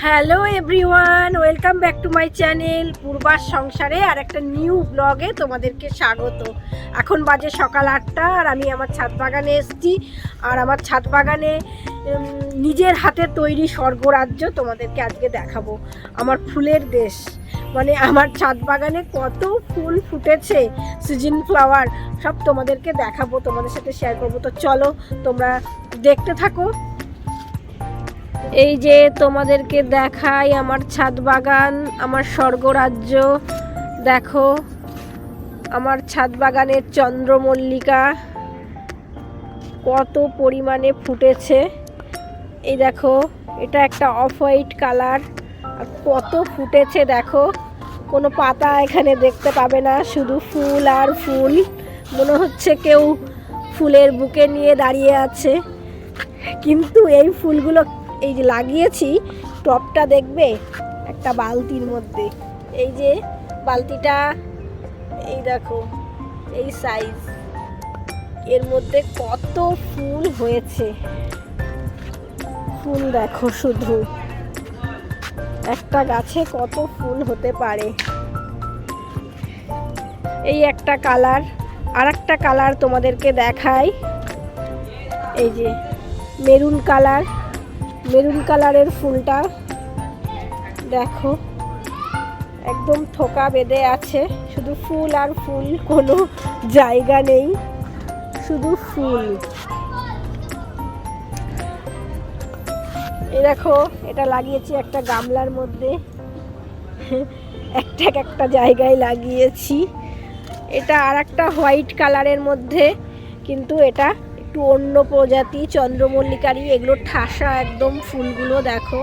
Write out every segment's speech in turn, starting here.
Hello everyone, welcome back to my channel পূর্বার সংসারে আর একটা নিউ ব্লগে তোমাদেরকে স্বাগত। এখন বাজে সকাল 8টা আর আমি আমার ছাদ বাগানে এসেছি। আর আমার ছাদ বাগানে নিজের হাতে তৈরি স্বর্গরাজ্য তোমাদেরকে আজকে দেখাবো। আমার ফুলের দেশ, মানে আমার ছাদ বাগানে কত ফুল ফুটেছে, সিজন ফ্লাওয়ার, সব তোমাদেরকে দেখাবো, তোমাদের সাথে শেয়ার করবো। তো চলো তোমরা দেখতে থাকো। এই যে তোমাদেরকে দেখাই আমার ছাদ বাগান, আমার স্বর্গরাজ্য। দেখো আমার ছাদ বাগানের চন্দ্রমল্লিকা কত পরিমাণে ফুটেছে। এই দেখো, এটা একটা অফ হোয়াইট কালার, আর কত ফুটেছে দেখো। কোনো পাতা এখানে দেখতে পাবে না, শুধু ফুল আর ফুল। মনে হচ্ছে কেউ ফুলের বুকে নিয়ে দাঁড়িয়ে আছে। কিন্তু এই ফুলগুলো এই যে লাগিয়েছি, টবটা দেখবে একটা বালতির মধ্যে। এই যে বালতিটা, এই দেখো এই সাইজ, এর মধ্যে কত ফুল হয়েছে। ফুল দেখো, শুধু একটা গাছে কত ফুল হতে পারে। এই একটা কালার, আর একটা কালার তোমাদেরকে দেখাই। এই যে মেরুন কালার, মেরুন কালারের ফুলটা দেখো, একদম থোকা বেঁধে আছে, শুধু ফুল আর ফুল, কোনো জায়গা নেই, শুধু ফুল। এই দেখো, এটা লাগিয়েছি একটা গামলার মধ্যে, একটা জায়গায় লাগিয়েছি। এটা আর একটা হোয়াইট কালারের মধ্যে, কিন্তু এটা একটু অন্য প্রজাতি চন্দ্রমল্লিকারই। এগুলো ঠাসা একদম ফুলগুলো, দেখো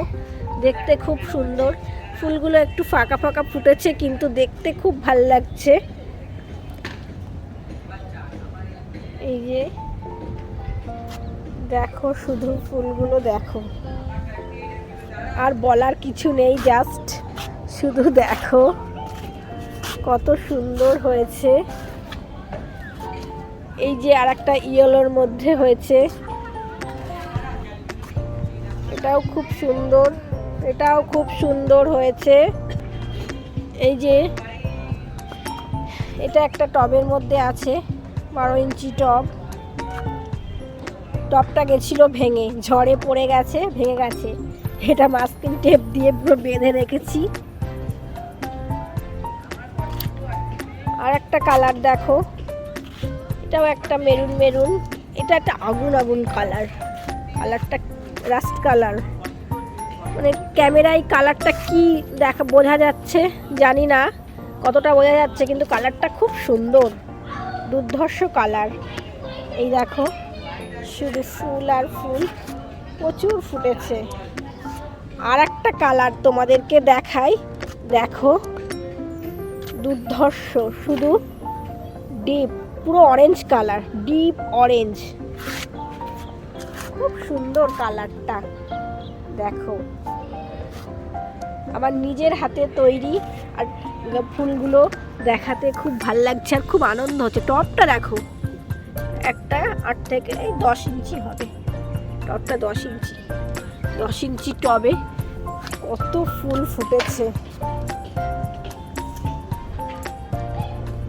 দেখতে খুব সুন্দর। ফুলগুলো একটু ফাঁকা ফাঁকা ফুটেছে, কিন্তু দেখতে খুব ভাল লাগছে। এই যে দেখো, শুধু ফুলগুলো দেখো, আর বলার কিছু নেই, জাস্ট শুধু দেখো কত সুন্দর হয়েছে। এই যে আর একটা ইয়েলোর মধ্যে হয়েছে, এটাও খুব সুন্দর, এটাও খুব সুন্দর হয়েছে। এই যে এটা একটা টবের মধ্যে আছে, 12 ইঞ্চি টব। টবটা গেছিলো ভেঙে, ঝড়ে পড়ে গেছে, ভেঙে গেছে। এটা মাস্কিং টেপ দিয়ে পুরো বেঁধে রেখেছি। আর একটা কালার দেখো, এটাও একটা মেরুন মেরুন, এটা একটা আগুন আগুন কালার, কালারটা রাস্ট কালার। মানে ক্যামেরায় কালারটা কি দেখা বোঝা যাচ্ছে জানি না, কতটা বোঝা যাচ্ছে, কিন্তু কালারটা খুব সুন্দর, দুর্ধর্ষ কালার। এই দেখো, শুধু ফুল আর ফুল, প্রচুর ফুটেছে। আর একটা কালার তোমাদেরকে দেখাই, দেখো দুর্ধর্ষ, শুধু ডিপ, পুরো অরেঞ্জ কালার, ডিপ অরেঞ্জ, খুব সুন্দর কালারটা। দেখো আমার নিজের হাতে তৈরি, আর ফুলগুলো দেখাতে খুব ভাল লাগছে আর খুব আনন্দ হচ্ছে। টবটা দেখো, একটা 8 থেকে 10 ইঞ্চি হবে টবটা, 10 ইঞ্চি টবে কত ফুল ফুটেছে।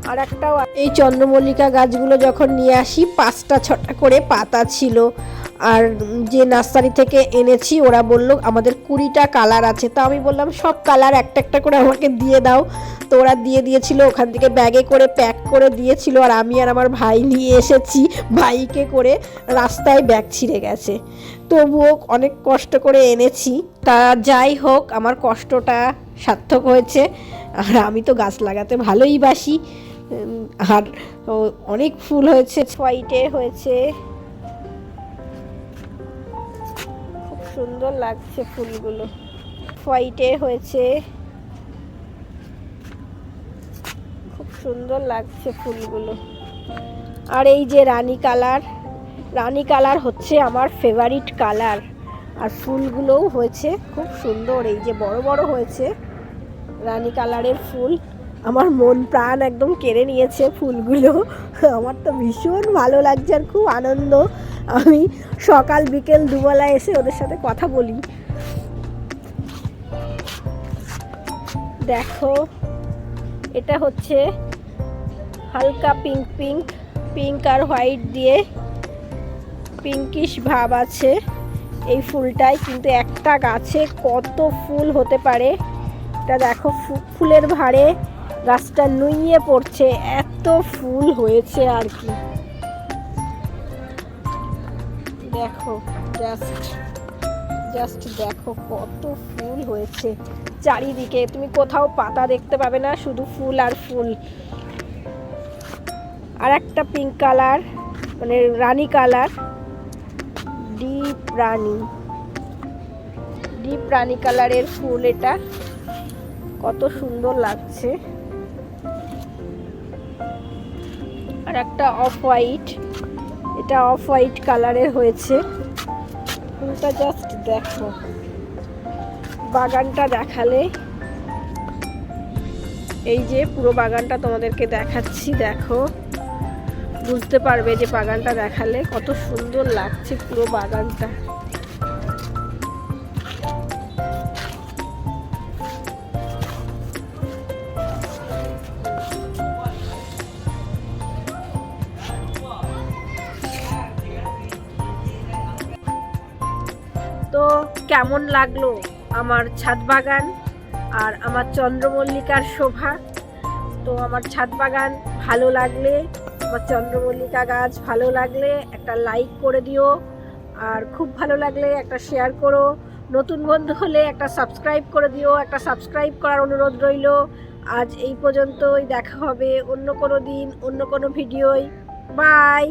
আর একটাও, এই চন্দ্রমল্লিকা গাছগুলো যখন নিয়ে আসি 5টা 6টা করে পাতা ছিল, আর যে নার্সারি থেকে এনেছি ওরা বলল আমাদের 20টা কালার আছে। তো আমি বললাম সব কালার একটা একটা করে আমাকে দিয়ে দাও। তো ওরা দিয়ে দিয়েছিল, ওখান থেকে ব্যাগে করে প্যাক করে দিয়েছিল। আর আমি আর আমার ভাই নিয়ে এসেছি বাইকে করে, রাস্তায় ব্যাগ ছিঁড়ে গেছে, তবুও অনেক কষ্ট করে এনেছি। তা যাই হোক, আমার কষ্টটা সার্থক হয়েছে। আর আমি তো গাছ লাগাতে ভালোই বাসি। আর অনেক ফুল হয়েছে, হোয়াইটে হয়েছে, খুব সুন্দর লাগছে ফুলগুলো। হোয়াইটে হয়েছে, খুব সুন্দর লাগছে ফুলগুলো। আর এই যে রানী কালার, রানী কালার হচ্ছে আমার ফেভারিট কালার। আর ফুলগুলোও হয়েছে খুব সুন্দর, এই যে বড় বড় হয়েছে রানী কালারের ফুল। আমার মন প্রাণ একদম কেড়ে নিয়েছে ফুলগুলো। আমার তো ভীষণ ভালো লাগছে আর খুব আনন্দ। আমি সকাল বিকেল দুবেলা এসে ওদের সাথে কথা বলি। দেখো এটা হচ্ছে হালকা পিঙ্ক পিঙ্ক, পিঙ্ক আর হোয়াইট দিয়ে পিঙ্কিশ ভাব আছে এই ফুলটায়, কিন্তু একটা গাছে কত ফুল হতে পারে এটা দেখো। ফুলের ভারে গাছটা নুইয়ে পড়ছে, এত ফুল হয়েছে আর কি। দেখো জাস্ট দেখো কত ফুল হয়েছে চারিদিকে, তুমি কোথাও পাতা দেখতে পাবে না, শুধু ফুল আর ফুল। আর একটা পিঙ্ক কালার, মানে রানী কালার, ডিপ রানী কালারের ফুল, এটা কত সুন্দর লাগছে। আর একটা অফ হোয়াইট, এটা অফ হোয়াইট কালারের হয়েছে ফুলটা। জাস্ট দেখো, বাগানটা দেখালে, এই যে পুরো বাগানটা তোমাদেরকে দেখাচ্ছি, দেখো বুঝতে পারবে যে বাগানটা দেখালে কত সুন্দর লাগছে পুরো বাগানটা। তো কেমন লাগলো আমার ছাদ বাগান আর আমার চন্দ্রমল্লিকার শোভা? তো আমার ছাদ বাগান ভালো লাগলে, আমার চন্দ্রমল্লিকা গাছ ভালো লাগলে একটা লাইক করে দিও, আর খুব ভালো লাগলে একটা শেয়ার করো, নতুন বন্ধু হলে একটা সাবস্ক্রাইব করে দিও, একটা সাবস্ক্রাইব করার অনুরোধ রইল। আজ এই পর্যন্তই, দেখা হবে অন্য কোনো দিন অন্য কোনো ভিডিওয়। বাই।